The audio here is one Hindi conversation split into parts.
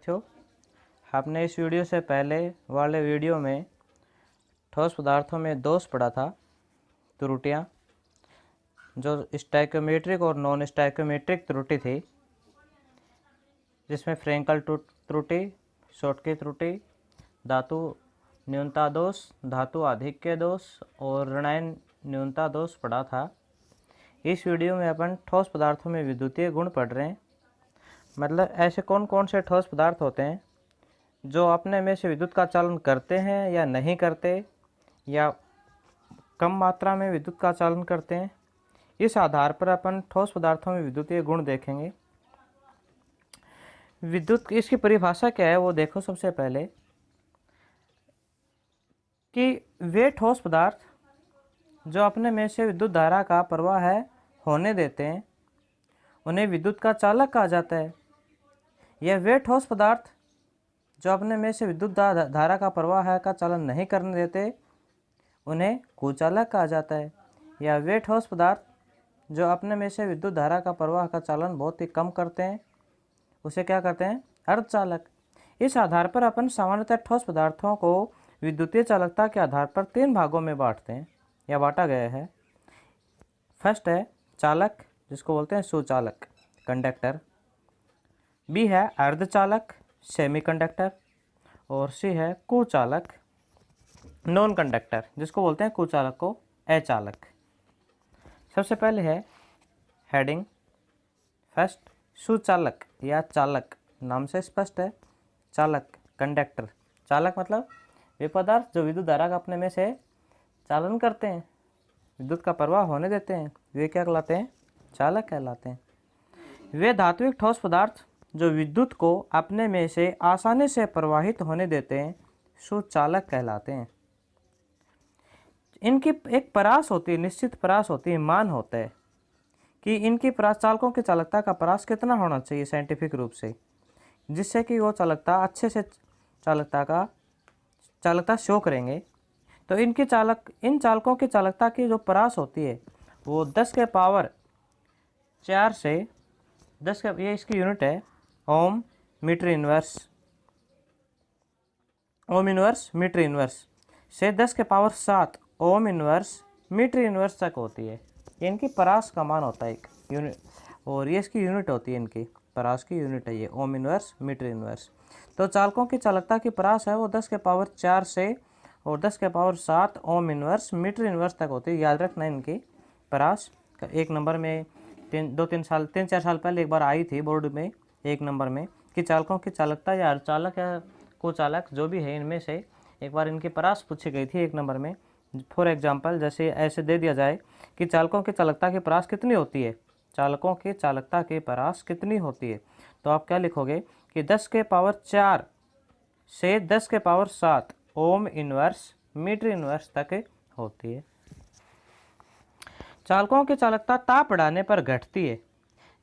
विद्यार्थियों, आपने इस वीडियो से पहले वाले वीडियो में ठोस पदार्थों में दोष पढ़ा था, त्रुटियाँ, जो स्टैक्योमेट्रिक और नॉन स्टैक्योमेट्रिक त्रुटि थी, जिसमें फ्रेंकल त्रुटि, शॉटकी त्रुटि, धातु न्यूनता दोष, धातु आधिक्य दोष और ऋणायन न्यूनता दोष पढ़ा था। इस वीडियो में अपन ठोस पदार्थों में विद्युतीय गुण पढ़ रहे हैं। मतलब ऐसे कौन कौन से ठोस पदार्थ होते हैं जो अपने में से विद्युत का चालन करते हैं या नहीं करते, या कम मात्रा में विद्युत का चालन करते हैं। इस आधार पर अपन ठोस पदार्थों में विद्युतीय गुण देखेंगे। विद्युत इसकी परिभाषा क्या है वो देखो। सबसे पहले कि वे ठोस पदार्थ जो अपने में से विद्युत धारा का प्रवाह है होने देते हैं, उन्हें विद्युत का चालक कहा जाता है। यह वे ठोस पदार्थ जो अपने में से विद्युत धारा का प्रवाह है का चालन नहीं करने देते, उन्हें कुचालक कहा जाता है। या वे ठोस पदार्थ जो अपने में से विद्युत धारा का प्रवाह का चालन बहुत ही कम करते हैं, उसे क्या कहते हैं? अर्धचालक। इस आधार पर अपन सामान्यतः ठोस पदार्थों को विद्युतीय चालकता के आधार पर 3 भागों में बांटते हैं या बांटा गया है। फर्स्ट है चालक, जिसको बोलते हैं सुचालक, कंडक्टर। बी है अर्धचालक, सेमीकंडक्टर। और सी है कुचालक, नॉन कंडक्टर, जिसको बोलते हैं कुचालक को अचालक। सबसे पहले है हेडिंग। फर्स्ट सुचालक या चालक, नाम से स्पष्ट है। चालक, कंडक्टर। चालक मतलब वे पदार्थ जो विद्युत धारा का अपने में से चालन करते हैं, विद्युत का प्रवाह होने देते हैं, वे क्या कहलाते हैं? चालक कहलाते हैं। वे धात्विक ठोस पदार्थ जो विद्युत को अपने में से आसानी से प्रवाहित होने देते हैं, सुचालक कहलाते हैं। इनकी एक परास होती है, निश्चित परास होती है, मान होता है कि इनकी परास, चालकों की चालकता का परास कितना होना चाहिए साइंटिफिक रूप से, जिससे कि वो चालकता अच्छे से चालकता शो करेंगे। तो इन चालकों की चालकता की जो परास होती है वो 10 के पावर 4 से 10 के, ये इसकी यूनिट है ohm metre inverse, ohm inverse metre inverse से 10 के power 7 ohm inverse metre inverse तक होती है। ये इनकी परास का मान होता है एक यूनिट, और ये इसकी यूनिट होती है, इनकी परास की यूनिट है ये ओम इनवर्स मीटर इनवर्स। तो चालकों की चालकता की परास है वो 10 के पावर 4 से और 10 के power 7 ohm inverse metre inverse तक होती है। याद रखना इनकी परास। एक नंबर में 3-4 साल पहले एक बार आई थी बोर्ड में, एक नंबर में, कि चालकों की चालकता या अर्धचालक या कुचालक जो भी है इनमें से एक बार इनकी परास पूछी गई थी एक नंबर में। फॉर एग्जांपल जैसे ऐसे दे दिया जाए कि चालकों की चालकता की परास कितनी होती है, चालकों की चालकता की परास कितनी होती है, तो आप क्या लिखोगे कि 10 के पावर 4 से 10 के power 7 ohm inverse metre inverse तक होती है। चालकों की चालकता ताप बढ़ाने पर घटती है।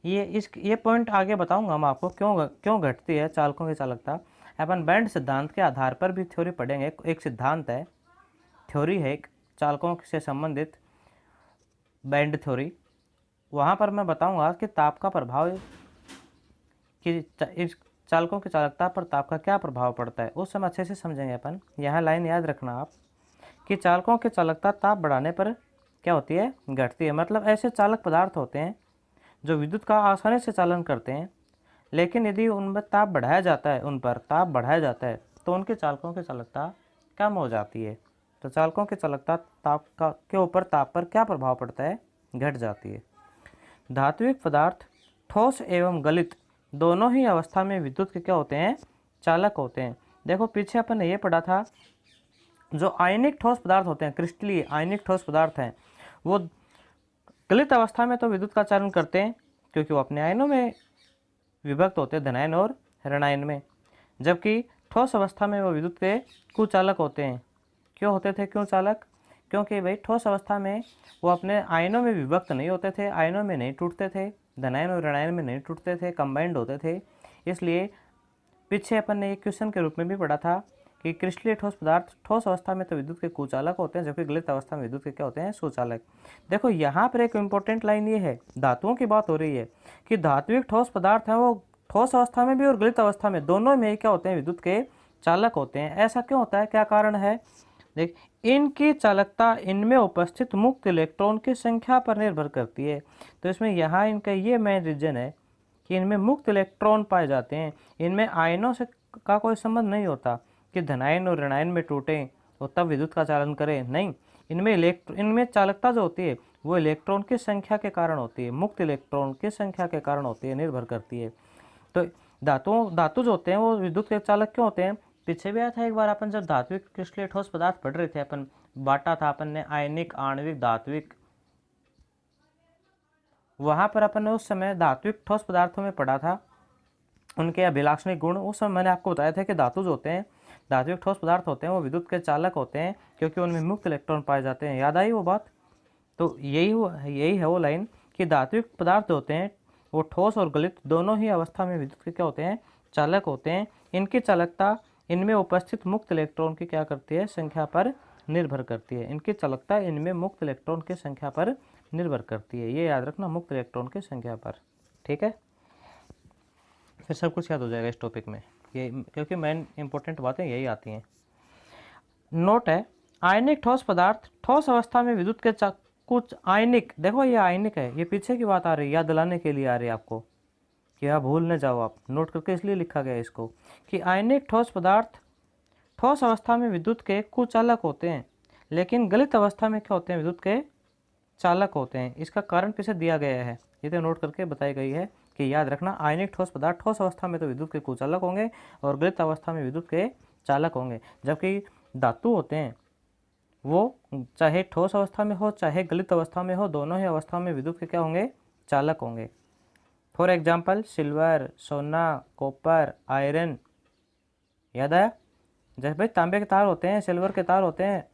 ये पॉइंट आगे बताऊंगा मैं आपको क्यों घटती है चालकों की चालकता। अपन बैंड सिद्धांत के आधार पर भी थ्योरी पढ़ेंगे। एक सिद्धांत है, थ्योरी है एक चालकों से संबंधित, बैंड थ्योरी। वहाँ पर मैं बताऊंगा कि ताप का प्रभाव, कि इस चालकों की चालकता पर ताप का क्या प्रभाव पड़ता है, उस समय अच्छे से समझेंगे अपन। यहाँ लाइन याद रखना आप कि चालकों की चालकता ताप बढ़ाने पर क्या होती है? घटती है। मतलब ऐसे चालक पदार्थ होते हैं जो विद्युत का आसानी से चालन करते हैं, लेकिन यदि उनमें ताप बढ़ाया जाता है तो उनके चालकों की चालकता कम हो जाती है। तो चालकों की चालकता के ऊपर ताप पर क्या प्रभाव पड़ता है? घट जाती है। धात्विक पदार्थ ठोस एवं गलित दोनों ही अवस्था में विद्युत के क्या होते हैं? चालक होते हैं। देखो पीछे अपन ने ये पढ़ा था, जो आयनिक ठोस पदार्थ होते हैं, क्रिस्टलीय आयनिक ठोस पदार्थ हैं, वो गलित अवस्था में तो विद्युत का चालन करते हैं क्योंकि वो अपने आयनों में विभक्त होते हैं, धनायन और ऋणायन में। जबकि ठोस अवस्था में वो विद्युत के कुचालक होते हैं। क्यों होते थे कुचालक? क्योंकि भाई ठोस अवस्था में वो अपने आयनों में विभक्त नहीं होते थे, आयनों में नहीं टूटते थे, धनायन और ऋणायन में नहीं टूटते थे, कंबाइंड होते थे। इसलिए पीछे अपन ने एक क्वेश्चन के रूप में भी पढ़ा था कि क्रिस्टलीय ठोस पदार्थ ठोस अवस्था में तो विद्युत के कुचालक होते हैं, जबकि गलित अवस्था में विद्युत के क्या होते हैं? सुचालक। देखो यहाँ पर एक इम्पोर्टेंट लाइन ये है, धातुओं की बात हो रही है कि धात्विक ठोस पदार्थ हैं वो ठोस अवस्था में भी और गलित अवस्था में, दोनों में क्या होते हैं, विद्युत के चालक होते हैं। ऐसा क्यों होता है, क्या कारण है? देख, इनकी चालकता इनमें उपस्थित मुक्त इलेक्ट्रॉन की संख्या पर निर्भर करती है। तो इसमें यहाँ इनका ये मेन रीजन है कि इनमें मुक्त इलेक्ट्रॉन पाए जाते हैं। इनमें आयनों से का कोई संबंध नहीं होता कि धनायन और ऋणायन में टूटे और तब विद्युत का चालन करें, नहीं। इनमें चालकता जो होती है वो इलेक्ट्रॉन की संख्या के कारण होती है, मुक्त इलेक्ट्रॉन की संख्या के कारण होती है, निर्भर करती है। तो धातु जो होते हैं वो विद्युत के चालक क्यों होते हैं? पीछे भी आया था एक बार अपन, जब धात्विक क्रिस्टलीय ठोस पदार्थ पढ़ रहे थे, अपन बांटा था अपन ने आयनिक, आणविक, धात्विक। वहां पर अपन ने उस समय धात्विक ठोस पदार्थों में पढ़ा था उनके अभिलाक्षणिक गुण। उस समय मैंने आपको बताया था कि धातु जो होते हैं, धात्विक ठोस पदार्थ होते हैं, वो विद्युत के चालक होते हैं क्योंकि उनमें मुक्त इलेक्ट्रॉन पाए जाते हैं। याद आई वो बात? तो यही है वो लाइन कि धात्विक पदार्थ होते हैं वो ठोस और गलित दोनों ही अवस्था में विद्युत के क्या होते हैं, चालक होते हैं। इनकी चालकता इनमें उपस्थित मुक्त इलेक्ट्रॉन की क्या करती है, संख्या पर निर्भर करती है। इनकी चालकता इनमें मुक्त इलेक्ट्रॉन की संख्या पर निर्भर करती है, ये याद रखना, मुक्त इलेक्ट्रॉन की संख्या पर। ठीक है, फिर सब कुछ याद हो जाएगा इस टॉपिक में, ये क्योंकि मेन इंपॉर्टेंट बातें यही आती हैं। नोट है, आयनिक ठोस पदार्थ ठोस अवस्था में विद्युत के कुछ आयनिक, देखो ये आयनिक है, ये पीछे की बात आ रही है, याद दिलाने के लिए आ रही है आपको कि आप भूल न जाओ, आप नोट करके इसलिए लिखा गया है इसको कि आयनिक ठोस पदार्थ ठोस अवस्था में विद्युत के कुचालक होते हैं, लेकिन गलित अवस्था में क्या होते हैं, विद्युत के चालक होते हैं। इसका कारण पीछे दिया गया है, ये तो नोट करके बताई गई है कि याद रखना, आयनिक ठोस पदार्थ ठोस अवस्था में तो विद्युत के कुचालक होंगे और गलित अवस्था में विद्युत के चालक होंगे। जबकि धातु होते हैं वो चाहे ठोस अवस्था में हो चाहे गलित अवस्था में हो, दोनों ही अवस्था में विद्युत के क्या होंगे, चालक होंगे। फॉर एग्जाम्पल सिल्वर, सोना, कॉपर, आयरन। याद आया? जैसे भाई तांबे के तार होते हैं, सिल्वर के तार होते हैं,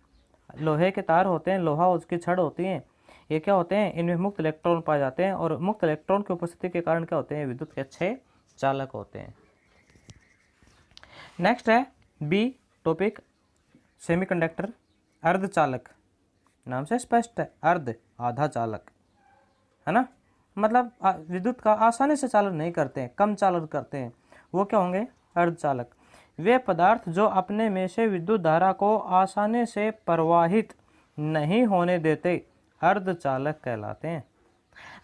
लोहे के तार होते हैं, लोहा उसकी छड़ होती है, ये क्या होते हैं, इनमें मुक्त इलेक्ट्रॉन पाए जाते हैं और मुक्त इलेक्ट्रॉन की उपस्थिति के कारण क्या होते हैं, विद्युत के अच्छे चालक होते हैं। नेक्स्ट है बी टॉपिक, सेमीकंडक्टर, अर्धचालक। नाम से स्पष्ट है, अर्ध आधा चालक है ना, मतलब विद्युत का आसानी से चालन नहीं करते हैं, कम चालन करते हैं, वो क्या होंगे, अर्धचालक। वे पदार्थ जो अपने में से विद्युत धारा को आसानी से प्रवाहित नहीं होने देते अर्धचालक कहलाते हैं।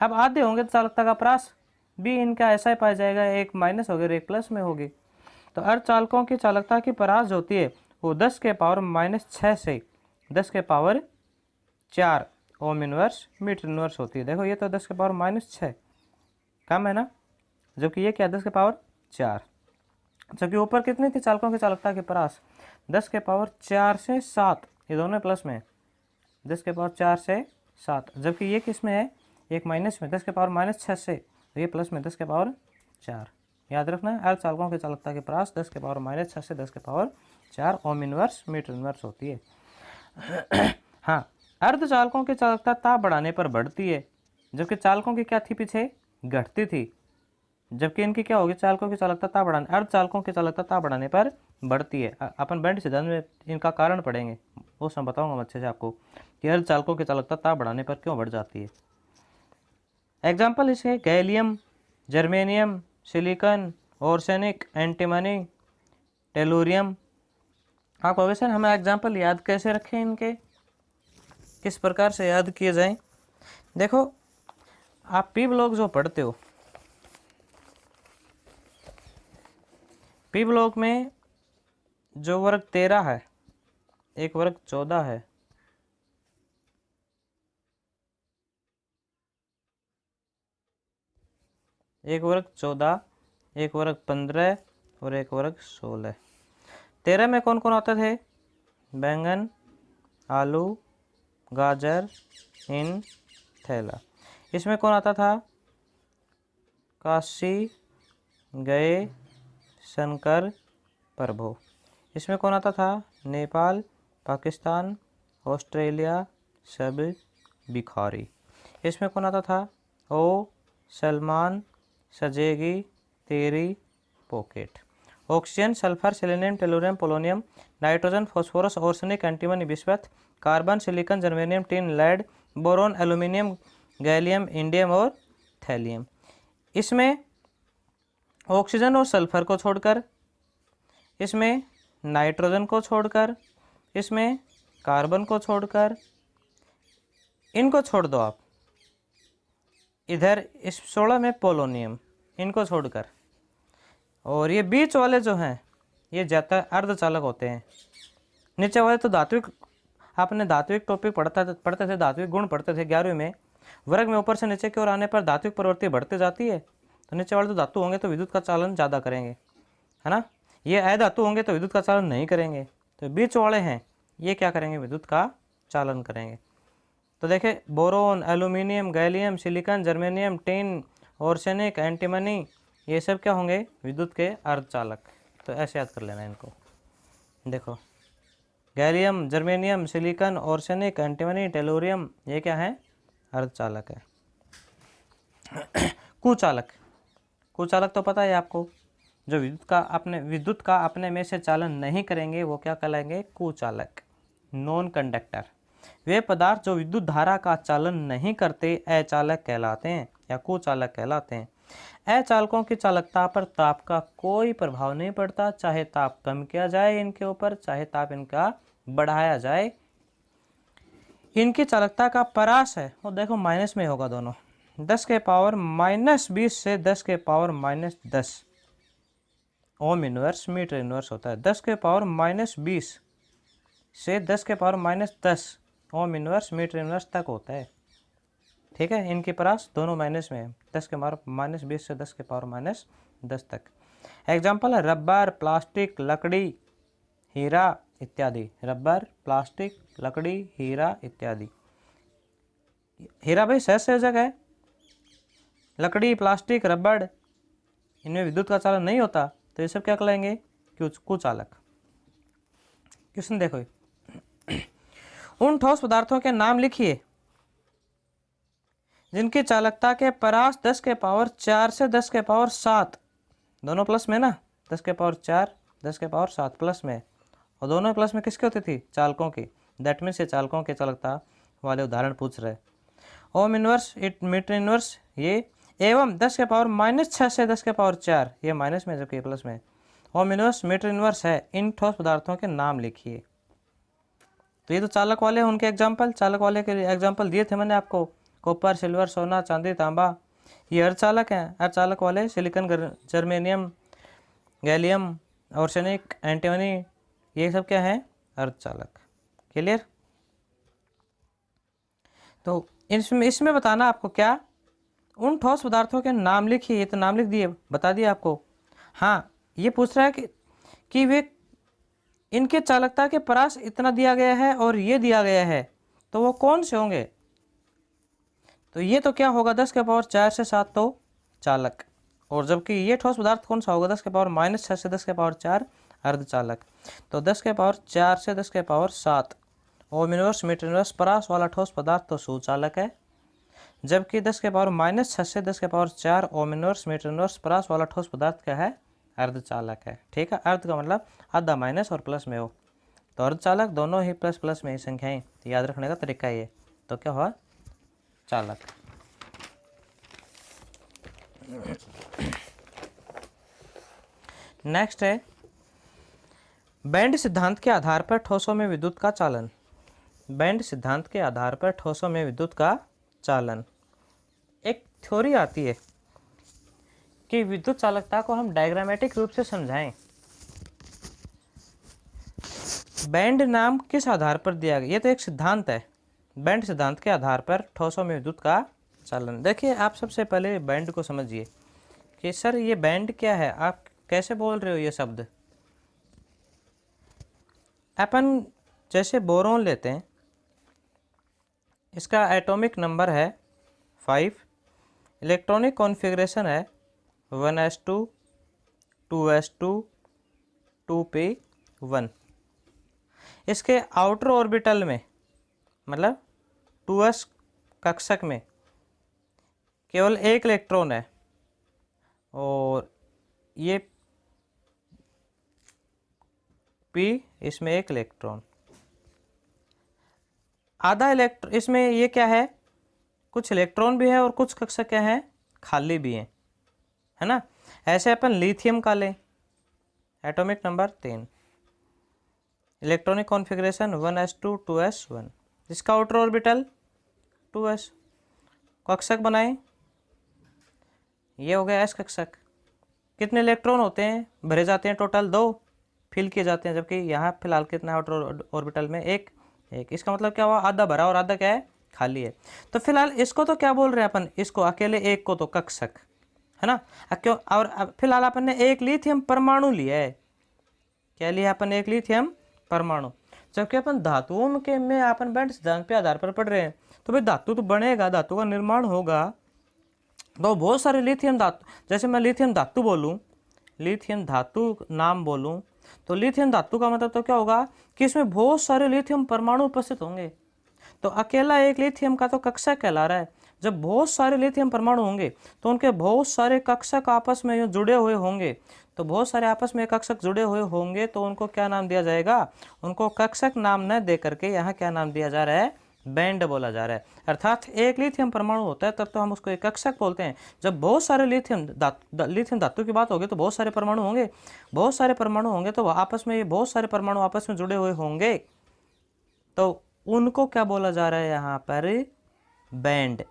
अब आधे होंगे तो चालकता का प्रास भी इनका ऐसा ही पाया जाएगा, एक माइनस होगी और एक प्लस में होगी। तो अर्धचालकों की चालकता की परास जो होती है वो 10 के पावर -6 से 10 के power 4 ohm inverse metre inverse होती है। देखो ये तो 10 के पावर -6 कम है ना, जबकि ये क्या 10 के पावर 4। जबकि ऊपर कितनी थी चालकों की चालकता की परास, 10 के पावर 4 से 7, ये दोनों प्लस में, 10 के पावर 4 से 7। जबकि ये किस में है, एक माइनस में, 10 के पावर -6 से, तो ये प्लस में 10 के पावर 4। याद रखना है, अर्धचालकों की चालकता की परास 10 के पावर -6 से 10 के power 4 ohm inverse metre inverse होती है। हाँ, अर्धचालकों की चालकता ताप बढ़ाने पर बढ़ती है, जबकि चालकों की क्या थी, पीछे घटती थी। जबकि इनकी क्या होगी, चालकों की चालकता ताप बढ़ाने, अर्धचालकों की चालकता ताप बढ़ाने पर बढ़ती है। अपन बेंड सिद्धांत में इनका कारण पढ़ेंगे, वो सब बताऊंगा मैं अच्छे से आपको कि अर्धचालकों की चालकता ताप बढ़ाने पर क्यों बढ़ जाती है। एग्जाम्पल इसके gallium, germanium, silicon, arsenic, antimony, tellurium. आप कहोगे सर हमें एग्जाम्पल याद कैसे रखें, इनके किस प्रकार से याद किए जाएं। देखो आप पी ब्लॉक जो पढ़ते हो, पी ब्लॉक में जो वर्ग 13 है, एक वर्ग 14 है, एक वर्ग 14, एक वर्ग 15 और एक वर्ग 16। 13 में कौन कौन आते थे, बैंगन, आलू, गाजर, इन, थैला। इसमें कौन आता था, काशी, गए, शंकर, प्रभु। इसमें कौन आता था, नेपाल, पाकिस्तान, ऑस्ट्रेलिया, सब, भिखारी। इसमें कौन आता था, ओ, सलमान, सजेगी, तेरी, pocket. Oxygen, sulphur, selenium, tellurium, polonium, nitrogen, phosphorus, arsenic, antimony, bismuth, carbon, silicon, germanium, tin, lead, boron, aluminium, gallium, indium और थैलियम। इसमें ऑक्सीजन और सल्फर को छोड़कर, इसमें नाइट्रोजन को छोड़कर, इसमें कार्बन को छोड़कर, इनको छोड़ दो आप। इधर इस 16 में पोलोनियम, इनको छोड़कर। और ये बीच वाले जो हैं ये ज़्यादा अर्धचालक होते हैं। नीचे वाले तो धात्विक, आपने धात्विक टॉपिक पढ़ते थे, धात्विक गुण पढ़ते थे 11वीं में। वर्ग में ऊपर से नीचे की ओर आने पर धात्विक प्रवृत्ति बढ़ती जाती है। तो नीचे वाले तो धातु होंगे तो विद्युत का चालन ज़्यादा करेंगे, है ना। ये अधातु होंगे तो विद्युत का चालन नहीं करेंगे। तो बीच वाले हैं ये क्या करेंगे, विद्युत का चालन करेंगे। तो देखें, boron, aluminium, gallium, silicon, germanium, tin, arsenic, antimony, ये सब क्या होंगे, विद्युत के अर्धचालक। तो ऐसे याद कर लेना इनको। देखो, gallium, germanium, silicon, arsenic, antimony, tellurium, ये क्या है, अर्धचालक है। कुचालक, कुचालक तो पता है आपको, जो विद्युत का अपने में से चालन नहीं करेंगे वो क्या कहलाएंगे, कुचालक, नॉन कंडक्टर। वे पदार्थ जो विद्युत धारा का चालन नहीं करते अचालक कहलाते हैं या कुचालक कहलाते हैं। अचालकों की चालकता पर ताप का कोई प्रभाव नहीं पड़ता, चाहे ताप कम किया जाए इनके ऊपर, चाहे ताप इनका बढ़ाया जाए। इनकी चालकता का परास है वो देखो माइनस में होगा दोनों, 10 के पावर -20 से 10 के power -10 ohm inverse metre inverse होता है। 10 के पावर -20 से 10 के power -10 ohm inverse metre inverse तक होता है। ठीक है, इनकी परास दोनों माइनस में है, 10 के पावर -20 से 10 के पावर -10 तक। एग्जाम्पल है रबर, प्लास्टिक, लकड़ी, हीरा इत्यादि। रबर, प्लास्टिक, लकड़ी, हीरा इत्यादि। हीरा भाई सहसंयोजक है, लकड़ी, प्लास्टिक, रबड़, इनमें विद्युत का चालन नहीं होता, तो ये सब क्या कहलाएंगे, कुचालक। क्वेश्चन देखो, उन ठोस पदार्थों के नाम लिखिए जिनकी चालकता के परास 10 के पावर 4 से 10 के पावर 7, दोनों प्लस में ना, 10 के पावर 4, 10 के पावर 7 प्लस में, और दोनों प्लस में किसकी होती थी, चालकों की। दैट मीन्स ये चालकों की चालकता वाले उदाहरण पूछ रहे। ओम इनवर्स, मीटर इनवर्स, ये एवं 10 के पावर -6 से 10 के पावर 4, ये माइनस में जबकि प्लस में। ओम इनवर्स, मीटर इनवर्स है। इन ठोस पदार्थों के नाम लिखिए। तो ये तो चालक वाले उनके एग्जाम्पल, चालक वाले के एग्जाम्पल दिए थे मैंने आपको, कॉपर, सिल्वर, सोना, चांदी, तांबा, ये अर्धचालक हैं। अर्धचालक वाले silicon, germanium, gallium, arsenic, antimony, ये सब क्या है, अर्धचालक। क्लियर। तो इसमें बताना आपको क्या, उन ठोस पदार्थों के नाम लिखिए। ये तो नाम लिख दिए, बता दिए आपको। हाँ, ये पूछ रहा है कि वे इनके चालकता के परास इतना दिया गया है और ये दिया गया है, तो वो कौन से होंगे। तो ये तो क्या होगा, 10 के पावर 4 से 7 तो चालक, और जबकि ये ठोस पदार्थ कौन सा होगा, 10 के पावर -6 से 10 के पावर 4 अर्धचालक। तो 10 के पावर 4 से 10 के power 7 ohm inverse, metre inverse, परास वाला ठोस पदार्थ तो सुचालक है, जबकि 10 के पावर -6 से 10 के power 4 ohm inverse, metre inverse, परास वाला ठोस पदार्थ क्या है, अर्धचालक है। ठीक है, अर्ध का मतलब आधा माइनस और प्लस में हो, तो अर्धचालक दोनों ही प्लस प्लस में ही संख्याएं, तो याद रखने का तरीका ये। तो क्या हुआ, चालक। नेक्स्ट है बैंड सिद्धांत के आधार पर ठोसों में विद्युत का चालन। बैंड सिद्धांत के आधार पर ठोसों में विद्युत का चालन। एक थ्योरी आती है कि विद्युत चालकता को हम डायग्रामेटिक रूप से समझाएं। बैंड नाम किस आधार पर दिया गया, ये तो एक सिद्धांत है। बैंड सिद्धांत के आधार पर ठोसों में विद्युत का चालन। देखिए, आप सबसे पहले बैंड को समझिए कि सर ये बैंड क्या है, आप कैसे बोल रहे हो ये शब्द। अपन जैसे बोरोन लेते हैं, इसका एटॉमिक नंबर है 5, इलेक्ट्रॉनिक कॉन्फ़िगरेशन है 1s2 2s2 2p1। इसके आउटर ऑर्बिटल में मतलब 2s कक्षक में केवल एक इलेक्ट्रॉन है, और ये p, इसमें एक इलेक्ट्रॉन, आधा इलेक्ट्रॉन, इसमें ये क्या है, कुछ इलेक्ट्रॉन भी है और कुछ कक्षक क्या है, खाली भी हैं, है ना। ऐसे अपन लिथियम का लें, atomic number 3, electronic configuration 1s2 2s1, इसका आउटर ऑर्बिटल 2s, कक्षक बनाएं, ये हो गया s कक्षक। कितने इलेक्ट्रॉन होते हैं, भरे जाते हैं टोटल 2, फिल किए जाते हैं, जबकि यहाँ फिलहाल कितना आउटर ऑर्बिटल में एक। इसका मतलब क्या हुआ, आधा भरा और आधा क्या है, खाली है। तो फिलहाल इसको तो क्या बोल रहे हैं अपन, इसको अकेले एक को तो कक्षक है ना, क्यों। और फिलहाल अपन ने एक लिथियम परमाणु लिया है, क्या लिया अपन, एक लिथियम परमाणु। जबकि अपन धातुओं के में अपन बैंड सिद्धांत के आधार पर पढ़ रहे हैं, तो भाई धातु तो बनेगा, धातु का निर्माण होगा, तो बहुत सारे लिथियम धातु, जैसे मैं लिथियम धातु बोलूं, लिथियम धातु नाम बोलूं, तो लिथियम धातु का मतलब तो क्या होगा कि इसमें बहुत सारे लिथियम परमाणु उपस्थित होंगे। तो अकेला एक लिथियम का तो कक्षक कहला रहा है। जब बहुत सारे लिथियम परमाणु होंगे तो उनके बहुत सारे कक्षक आपस में जुड़े हुए होंगे, तो बहुत सारे आपस में कक्षक जुड़े हुए होंगे तो उनको क्या नाम दिया जाएगा, उनको कक्षक नाम न दे करके यहाँ क्या नाम दिया जा रहा है, बैंड बोला जा रहा है। अर्थात एक लिथियम परमाणु होता है तब तो हम उसको एक कक्षक बोलते हैं। जब बहुत सारे लिथियम धातु की बात होगी तो बहुत सारे परमाणु होंगे, बहुत सारे परमाणु होंगे तो आपस में ये बहुत सारे परमाणु आपस में जुड़े हुए होंगे, तो उनको क्या बोला जा रहा है यहाँ पर, बैंड।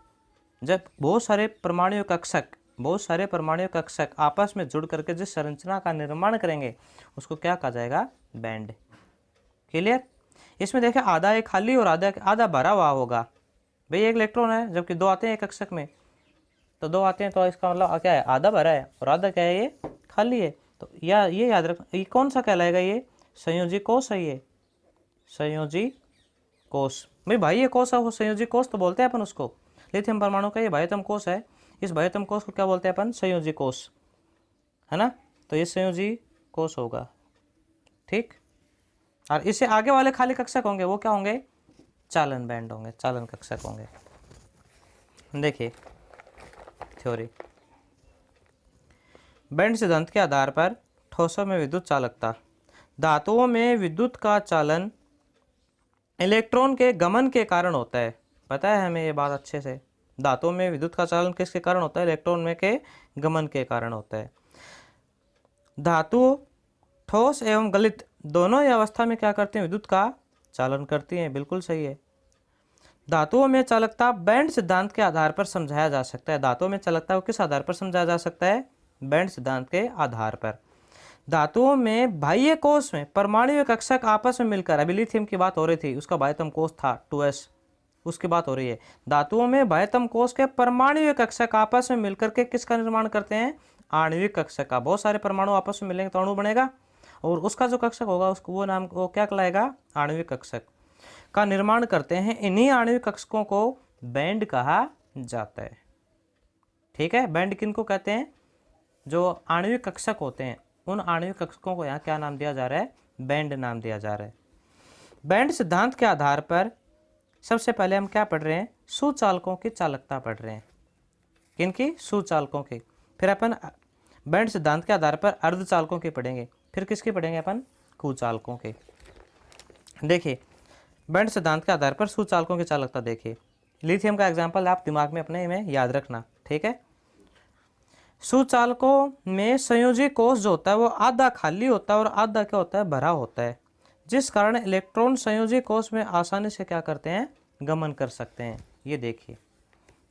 जब बहुत सारे परमाणु कक्षक, बहुत सारे परमाणु कक्षक आपस में जुड़ करके जिस संरचना का निर्माण करेंगे उसको क्या कहा जाएगा, बैंड। क्लियर। इसमें देखें आधा एक खाली और आधा भरा हुआ होगा, भाई एक इलेक्ट्रॉन है जबकि दो आते हैं एक कक्षक में, तो दो आते हैं तो इसका मतलब क्या है, आधा भरा है और आधा क्या है, ये खाली है। तो ये याद रख, ये कौन सा कहलाएगा, ये संयोजी कोष है, ये संयोजी कोष। भाई ये कोष है, संयोजी कोष तो बोलते हैं अपन उसको, लिथियम परमाणु का ये बाह्यतम कोष है, इस बाह्यतम कोष को क्या बोलते हैं अपन, संयोजी कोष, है ना। तो ये संयोजी कोष होगा, ठीक। और इससे आगे वाले खाली कक्षक होंगे वो क्या होंगे, चालन बैंड होंगे, चालन कक्षक होंगे। देखिए थ्योरी, बैंड सिद्धांत के आधार पर ठोसों में विद्युत चालकता, धातुओं में विद्युत का चालन इलेक्ट्रॉन के गमन के कारण होता है। पता है हमें ये बात अच्छे से, धातुओं में विद्युत का चालन किसके कारण होता है, इलेक्ट्रॉन में के गमन के कारण होता है। धातु ठोस एवं गलित दोनों ही अवस्था में क्या करते हैं, विद्युत का चालन करती हैं, बिल्कुल सही है। धातुओं में चालकता बैंड सिद्धांत के आधार पर समझाया जा सकता है। धातुओं में चालकता को किस आधार पर समझाया जा सकता है, बैंड सिद्धांत के आधार पर। धातुओं में बाह्य कोष में परमाणु कक्षक आपस में मिलकर, अभी लिथियम की बात हो रही थी, उसका बाह्यतम कोष था 2s, उसकी बात हो रही है। धातुओं में बाह्यतम कोष के परमाणु कक्षक आपस में मिलकर के किसका निर्माण करते हैं, आणविक कक्षक का। बहुत सारे परमाणु आपस में मिलेंगे तो अणु बनेगा, और उसका जो कक्षक होगा उसको वो नाम वो क्या कहलाएगा, आणविक कक्षक का निर्माण करते हैं। इन्हीं आणविक कक्षकों को बैंड कहा जाता है, ठीक है। बैंड किनको कहते हैं, जो आणविक कक्षक होते हैं उन आणविक कक्षकों को यहाँ क्या नाम दिया जा रहा है, बैंड नाम दिया जा रहा है। बैंड सिद्धांत के आधार पर सबसे पहले हम क्या पढ़ रहे हैं, सुचालकों की चालकता पढ़ रहे हैं, किनकी, सुचालकों की। फिर अपन बैंड सिद्धांत के आधार पर अर्धचालकों की पढ़ेंगे, फिर किसकी पढ़ेंगे अपन, कुचालकों के। देखिए बैंड सिद्धांत के आधार पर सुचालकों की चालकता, देखिए लिथियम का एग्जाम्पल आप दिमाग में अपने में याद रखना, ठीक है। सुचालकों में संयोजी कोष जो होता है वो आधा खाली होता है और आधा क्या होता है, भरा होता है, जिस कारण इलेक्ट्रॉन संयोजी कोष में आसानी से क्या करते हैं, गमन कर सकते हैं। ये देखिए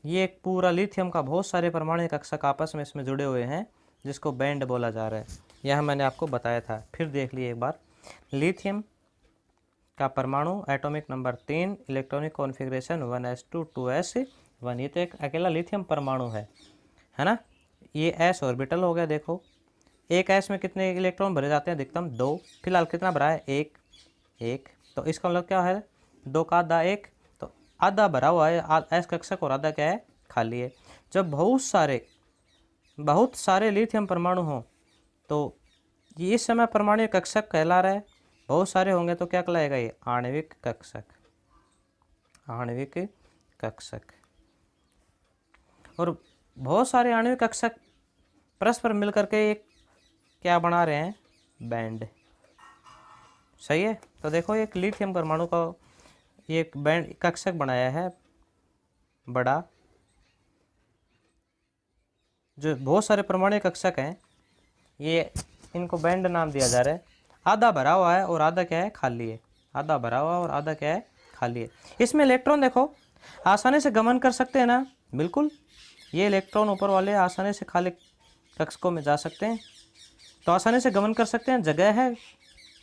ये एक पूरा लिथियम का बहुत सारे परमाणु कक्षक आपस में इसमें जुड़े हुए हैं, जिसको बैंड बोला जा रहा है। यह मैंने आपको बताया था, फिर देख लिए एक बार। लिथियम का परमाणु atomic number 3, electronic configuration 1s2 2s1, ये तो एक अकेला लिथियम परमाणु है ना। ये s ऑर्बिटल हो गया, देखो एक s में कितने इलेक्ट्रॉन भरे जाते हैं, अधिकतम 2, फिलहाल कितना भरा है, एक। तो इसका मतलब क्या है, 2 का आधा 1, तो आधा भरा हुआ है s कक्षक और आधा क्या है, खाली है। जब बहुत सारे लिथियम परमाणु हों तो ये इस समय परमाणु कक्षक कहला रहा है, बहुत सारे होंगे तो क्या कहलाएगा, ये आणविक कक्षक, आणविक कक्षक। और बहुत सारे आणविक कक्षक परस्पर मिलकर के एक क्या बना रहे हैं, बैंड, सही है। तो देखो एक लिथियम परमाणु का एक बैंड कक्षक बनाया है बड़ा, जो बहुत सारे परमाणु कक्षक हैं ये इनको बैंड नाम दिया जा रहा है। आधा भरा हुआ है और आधा क्या है, खाली है। आधा भरा हुआ और आधा क्या है, खाली है। इसमें इलेक्ट्रॉन देखो आसानी से गमन कर सकते हैं ना, बिल्कुल। ये इलेक्ट्रॉन ऊपर वाले आसानी से खाली कक्षकों में जा सकते हैं, तो आसानी से गमन कर सकते हैं, जगह है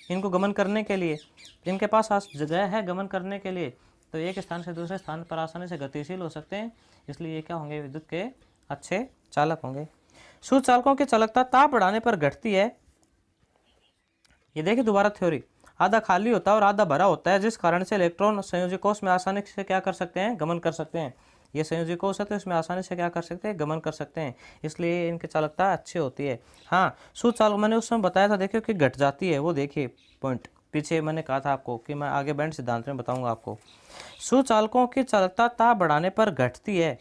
इनको गमन करने के लिए, इनके पास जगह है गमन करने के लिए, तो एक स्थान से दूसरे स्थान पर आसानी से गतिशील हो सकते हैं, इसलिए ये क्या होंगे, विद्युत के अच्छे चालक होंगे। सुचालकों की चालकता ताप बढ़ाने पर घटती है। ये देखिए दोबारा थ्योरी, आधा खाली होता है और आधा भरा होता है, जिस कारण से इलेक्ट्रॉन संयोजी कोष में आसानी से क्या कर सकते हैं, गमन कर सकते हैं। ये संयोजी कोष है तो इसमें आसानी से क्या कर सकते हैं, गमन कर सकते हैं, इसलिए इनकी चालकता अच्छी होती है। हाँ, सुचालक मैंने उस समय बताया था, देखिए कि घट जाती है, वो देखिए पॉइंट पीछे मैंने कहा था आपको कि मैं आगे बैंड सिद्धांत में बताऊंगा आपको। सुचालकों की चालकता ताप बढ़ाने पर घटती है,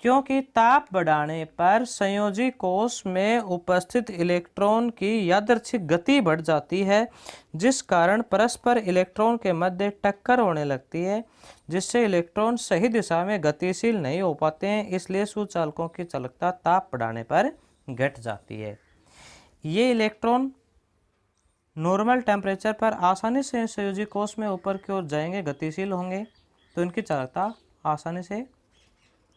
क्योंकि ताप बढ़ाने पर संयोजी कोष में उपस्थित इलेक्ट्रॉन की यादृच्छिक गति बढ़ जाती है, जिस कारण परस्पर इलेक्ट्रॉन के मध्य टक्कर होने लगती है, जिससे इलेक्ट्रॉन सही दिशा में गतिशील नहीं हो पाते हैं, इसलिए सुचालकों की चालकता ताप बढ़ाने पर घट जाती है। ये इलेक्ट्रॉन नॉर्मल टेम्परेचर पर आसानी से संयोजी कोष में ऊपर की ओर जाएंगे, गतिशील होंगे, तो इनकी चालकता आसानी से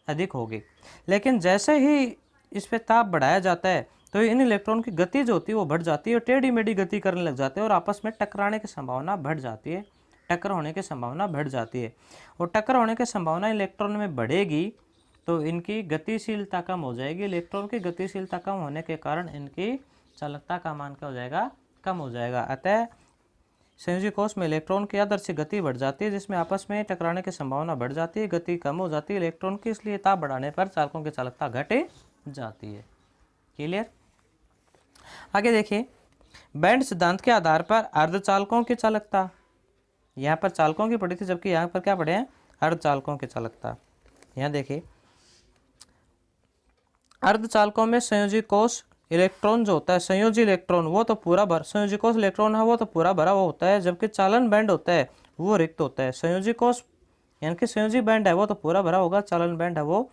अधिक होगी। लेकिन जैसे ही इस पे ताप बढ़ाया जाता है तो इन इलेक्ट्रॉन की गति जो होती है वो बढ़ जाती है और टेढ़ी मेढ़ी गति करने लग जाते हैं और आपस में टकराने की संभावना बढ़ जाती है, टक्कर होने की संभावना बढ़ जाती है। और टक्कर होने की संभावना इलेक्ट्रॉन में बढ़ेगी तो इनकी गतिशीलता कम हो जाएगी। इलेक्ट्रॉन की गतिशीलता कम होने के कारण इनकी चालकता का मान क्या हो जाएगा, कम हो जाएगा। अतः संयोजी कोष में इलेक्ट्रॉन की आदर्श गति बढ़ जाती है, जिसमें आपस में टकराने की संभावना बढ़ जाती है, गति कम हो जाती है इलेक्ट्रॉन की, इसलिए ताप बढ़ाने पर चालकों की चालकता घट जाती है। क्लियर। आगे देखिए, बैंड सिद्धांत के आधार पर अर्धचालकों की चालकता, यहाँ पर चालकों की पढ़ी थी, जबकि यहाँ पर क्या पढ़े हैं, अर्धचालकों की चालकता। यहाँ देखिए, अर्धचालकों में संयोजी कोष इलेक्ट्रॉन जो होता है, संयोजी इलेक्ट्रॉन वो तो पूरा भर, संयोजी कोष इलेक्ट्रॉन है वो तो पूरा भरा हुआ होता है, जबकि चालन बैंड होता है वो रिक्त होता है। संयोजी कोष यानी कि संयोजी बैंड है वो तो पूरा भरा होगा, चालन बैंड है वो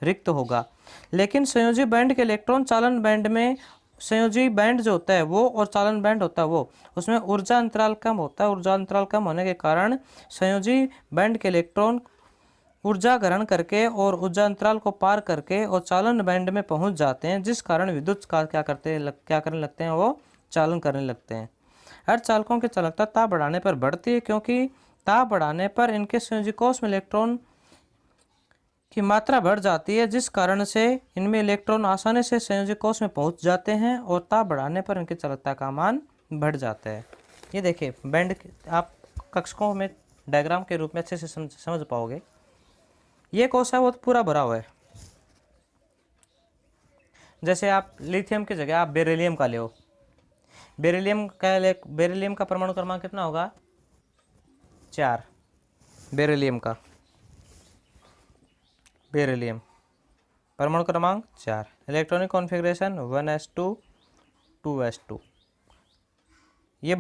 रिक्त होगा। लेकिन संयोजी बैंड के इलेक्ट्रॉन चालन बैंड में, संयोजी बैंड जो होता है वो और चालन बैंड होता है वो, उसमें ऊर्जा अंतराल कम होता है। ऊर्जा अंतराल कम होने के कारण संयोजी बैंड के इलेक्ट्रॉन ऊर्जा ग्रहण करके और ऊर्जा अंतराल को पार करके और चालन बैंड में पहुंच जाते हैं, जिस कारण विद्युत का क्या करने लगते हैं, वो चालन करने लगते हैं। अर्धचालकों की चालकता ताप बढ़ाने पर बढ़ती है, क्योंकि ताप बढ़ाने पर इनके संयोजी कोष में इलेक्ट्रॉन की मात्रा बढ़ जाती है, जिस कारण से इनमें इलेक्ट्रॉन आसानी से संयोजी कोष में पहुंच जाते हैं और ताप बढ़ाने पर इनकी चालकता का मान बढ़ जाता है। ये देखिए बैंड आप कक्षकों में डायग्राम के रूप में अच्छे से समझ पाओगे। ये कोष है वो तो पूरा भरा हुआ है, जैसे आप लिथियम की जगह आप बेरिलियम का ले, बेरिलियम का परमाणु क्रमांक कितना होगा, 4। बेरिलियम परमाणु क्रमांक 4, इलेक्ट्रॉनिक कॉन्फ़िगरेशन 1s2 2s2। ये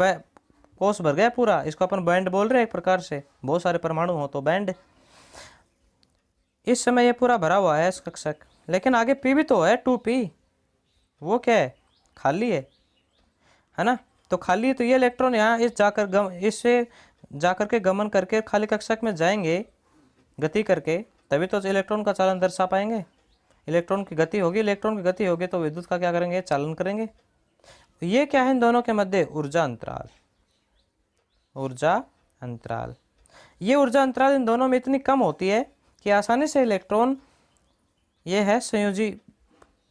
कोष भर गया पूरा, इसको अपन बैंड बोल रहे हैं एक प्रकार से, बहुत सारे परमाणु हो तो बैंड। इस समय ये पूरा भरा हुआ है कक्षक, लेकिन आगे पी भी तो है, 2p, वो क्या है, खाली है ना। तो खाली है तो ये इलेक्ट्रॉन यहाँ इससे जाकर के गमन करके खाली कक्षक में जाएंगे गति करके, तभी तो इलेक्ट्रॉन का चालन दर्शा पाएंगे। इलेक्ट्रॉन की गति होगी, इलेक्ट्रॉन की गति होगी तो विद्युत का क्या करेंगे, चालन करेंगे। ये क्या है इन दोनों के मध्य, ऊर्जा अंतराल। ये ऊर्जा अंतराल इन दोनों में इतनी कम होती है कि आसानी से इलेक्ट्रॉन, ये है संयोजी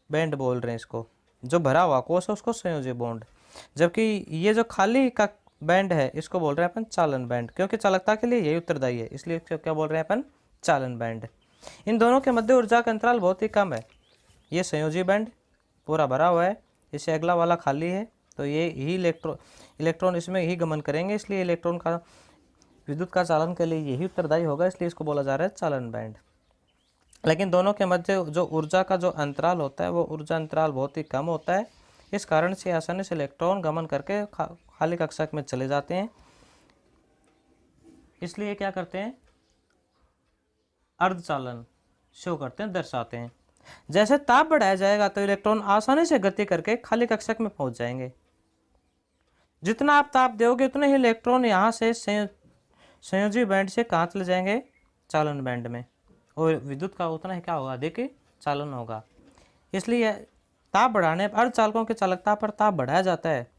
बैंड बोल रहे हैं इसको, जो भरा हुआ कोष है उसको संयोजी बॉन्ड, जबकि ये जो खाली का बैंड है इसको बोल रहे हैं अपन चालन बैंड, क्योंकि चालकता के लिए यही उत्तरदायी है, इसलिए क्या बोल रहे हैं अपन, चालन बैंड। इन दोनों के मध्य ऊर्जा का अंतराल बहुत ही कम है। ये संयोजी बैंड पूरा भरा हुआ है, इससे अगला वाला खाली है, तो ये ही इलेक्ट्रॉन इसमें ही गमन करेंगे, इसलिए इलेक्ट्रॉन का विद्युत का चालन के लिए यही उत्तरदायी होगा, इसलिए इसको बोला जा रहा है चालन बैंड। लेकिन दोनों के मध्य जो ऊर्जा का जो अंतराल होता है वो ऊर्जा अंतराल बहुत ही कम होता है, इस कारण से आसानी से इलेक्ट्रॉन गमन करके खाली कक्षक में चले जाते हैं, इसलिए क्या करते हैं, अर्धचालन शो करते हैं, दर्शाते हैं। जैसे ताप बढ़ाया जाएगा तो इलेक्ट्रॉन आसानी से गति करके खाली कक्षक में पहुंच जाएंगे। जितना आप ताप दोगे उतने ही इलेक्ट्रॉन यहाँ से संयोजी बैंड से कहाँ चले जाएंगे, चालन बैंड में, और विद्युत का उतना ही क्या होगा, अधिक चालन होगा। इसलिए ताप बढ़ाने पर अर्धचालकों की चालकता पर ताप बढ़ाया जाता है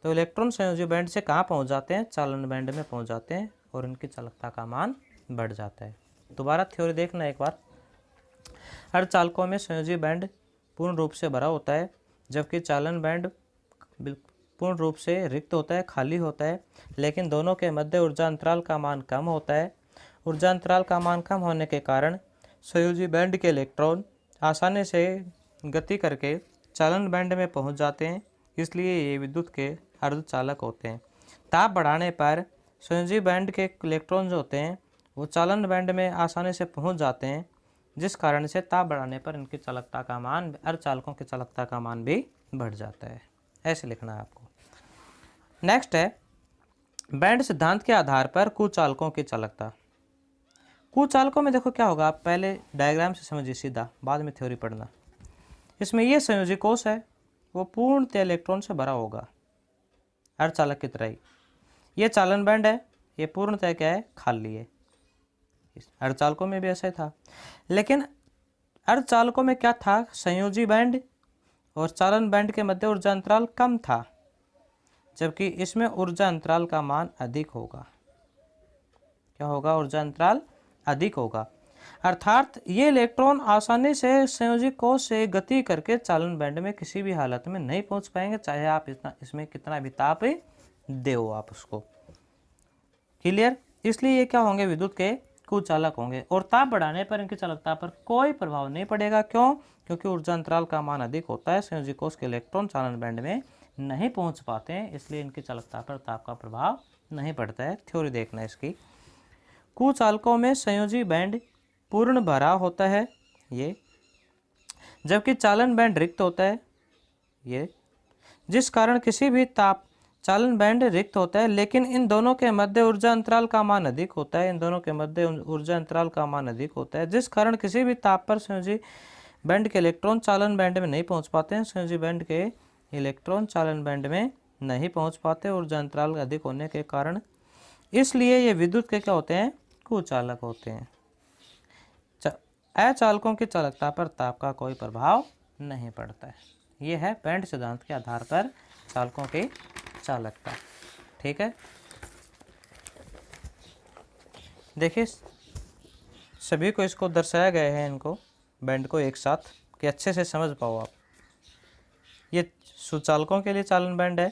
तो इलेक्ट्रॉन संयोजी बैंड से कहाँ पहुँच जाते हैं, चालन बैंड में पहुँच जाते हैं और इनकी चालकता का मान बढ़ जाता है। दोबारा थ्योरी देखना एक बार। अर्धचालकों में संयोजी बैंड पूर्ण रूप से भरा होता है जबकि चालन बैंड पूर्ण रूप से रिक्त होता है, खाली होता है, लेकिन दोनों के मध्य ऊर्जा अंतराल का मान कम होता है। ऊर्जा अंतराल का मान कम होने के कारण संयोजी बैंड के इलेक्ट्रॉन आसानी से गति करके चालन बैंड में पहुंच जाते हैं, इसलिए ये विद्युत के अर्धचालक होते हैं। ताप बढ़ाने पर संयोजी बैंड के इलेक्ट्रॉन जो होते हैं वो चालन बैंड में आसानी से पहुंच जाते हैं, जिस कारण से ताप बढ़ाने पर इनकी चालकता का मान, अर्धचालकों की चालकता का मान भी बढ़ जाता है। ऐसे लिखना है आपको। नेक्स्ट है बैंड सिद्धांत के आधार पर कुचालकों की चालकता। कुचालकों में देखो क्या होगा, आप पहले डायग्राम से समझिए सीधा, बाद में थ्योरी पढ़ना। इसमें ये संयोजी कोश है वो पूर्णतः इलेक्ट्रॉन से भरा होगा, अर्धचालक की तरह ही। ये चालन बैंड है, ये पूर्णतः क्या है, खाली है। अर्धचालकों में भी ऐसा ही था, लेकिन अर्धचालकों में क्या था, संयोजी बैंड और चालन बैंड के मध्य ऊर्जा अंतराल कम था, जबकि इसमें ऊर्जा अंतराल का मान अधिक होगा। क्या होगा, ऊर्जा अंतराल अधिक होगा, अर्थात ये इलेक्ट्रॉन आसानी से संयोजी कोश से गति करके चालन बैंड में किसी भी हालत में नहीं पहुंच पाएंगे, चाहे आप इसमें कितना भी ताप दो आप उसको। क्लियर। इसलिए ये क्या होंगे, विद्युत के कुचालक होंगे और ताप बढ़ाने पर इनकी चालकता पर कोई प्रभाव नहीं पड़ेगा। क्यों? क्योंकि ऊर्जा अंतराल का मान अधिक होता है, संयोजी कोश के इलेक्ट्रॉन चालन बैंड में नहीं पहुंच पाते हैं, इसलिए इनकी चालकता पर ताप का प्रभाव नहीं पड़ता है। थ्योरी देखना इसकी। कुचालकों में संयोजी बैंड पूर्ण भरा होता है ये, जबकि चालन बैंड रिक्त होता है ये, जिस कारण किसी भी ताप, चालन बैंड रिक्त होता है लेकिन इन दोनों के मध्य ऊर्जा अंतराल का मान अधिक होता है, इन दोनों के मध्य ऊर्जा अंतराल का मान अधिक होता है, जिस कारण किसी भी ताप पर संयोजी बैंड के इलेक्ट्रॉन चालन बैंड में नहीं पहुंच पाते हैं, संयोजी बैंड के इलेक्ट्रॉन चालन बैंड में नहीं पहुंच पाते ऊर्जा अंतराल अधिक होने के कारण। इसलिए ये विद्युत के क्या होते हैं, कुचालक होते हैं। अचालकों की चालकता पर ताप का कोई प्रभाव नहीं पड़ता है। ये है बैंड सिद्धांत के आधार पर चालकों की चालकता। ठीक है, देखिए सभी को इसको दर्शाया गया है, इनको बैंड को एक साथ, कि अच्छे से समझ पाओ आप। ये सुचालकों के लिए चालन बैंड है,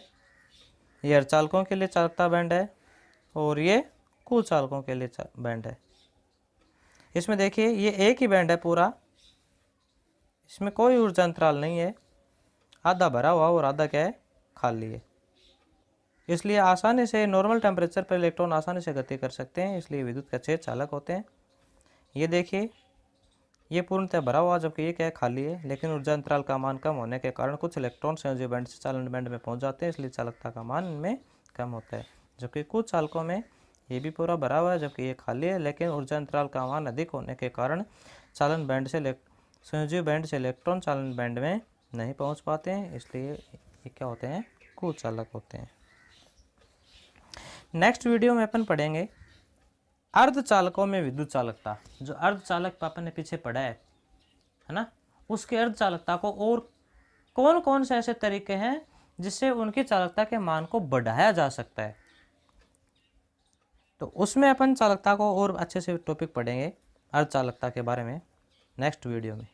ये अर्धचालकों के लिए चालकता बैंड है और ये कुचालकों के लिए बैंड है। इसमें देखिए ये एक ही बैंड है पूरा, इसमें कोई ऊर्जा अंतराल नहीं है, आधा भरा हुआ और आधा क्या है, खाली है। इसलिए आसानी से नॉर्मल टेम्परेचर पर इलेक्ट्रॉन आसानी से गति कर सकते हैं, इसलिए विद्युत के अच्छे चालक होते हैं। ये देखिए ये पूर्णतः भरा हुआ जबकि ये क्या है, खाली है, लेकिन ऊर्जा अंतराल का मान कम होने के कारण कुछ इलेक्ट्रॉन संयोजी बैंड से चालन बैंड में पहुंच जाते हैं, इसलिए चालकता का मान इनमें कम होता है। जबकि कुछ चालकों में ये भी पूरा भरा हुआ है जबकि ये खाली है, लेकिन ऊर्जा अंतराल का मान अधिक होने के कारण चालन बैंड से संयोजी बैंड से इलेक्ट्रॉन चालन बैंड में नहीं पहुंच पाते हैं, इसलिए ये क्या होते हैं, कुचालक होते हैं। नेक्स्ट वीडियो में अपन पढ़ेंगे अर्धचालकों में विद्युत चालकता। जो अर्धचालक अपन ने पीछे पढ़ा है ना, उसके अर्धचालकता को और कौन कौन से ऐसे तरीके हैं जिससे उनकी चालकता के मान को बढ़ाया जा सकता है, तो उसमें अपन चालकता को और अच्छे से टॉपिक पढ़ेंगे अर्धचालकता के बारे में नेक्स्ट वीडियो में।